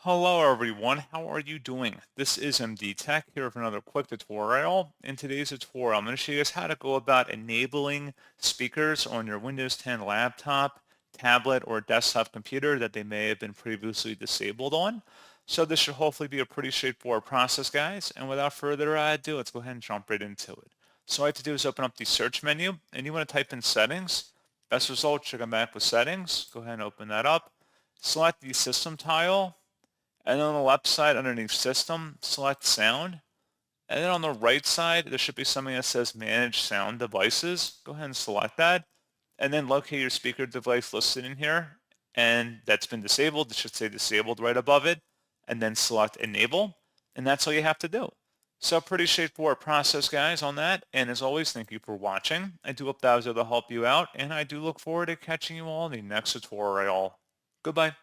Hello everyone, how are you doing? This is MD Tech here with another quick tutorial. In today's tutorial, I'm going to show you guys how to go about enabling speakers on your Windows 10 laptop, tablet, or desktop computer that they may have been previously disabled on. So this should hopefully be a pretty straightforward process, guys. And without further ado, let's go ahead and jump right into it. So all I have to do is open up the search menu, and you want to type in settings. Best result, you're going to come back with settings. Go ahead and open that up. Select the system tile. And then on the left side underneath system, select sound. And then on the right side, there should be something that says manage sound devices. Go ahead and select that. And then locate your speaker device listed in here. And that's been disabled. It should say disabled right above it. And then select enable. And that's all you have to do. So pretty straightforward process, guys, on that. And as always, thank you for watching. I do hope that was able to help you out. And I do look forward to catching you all in the next tutorial. Goodbye.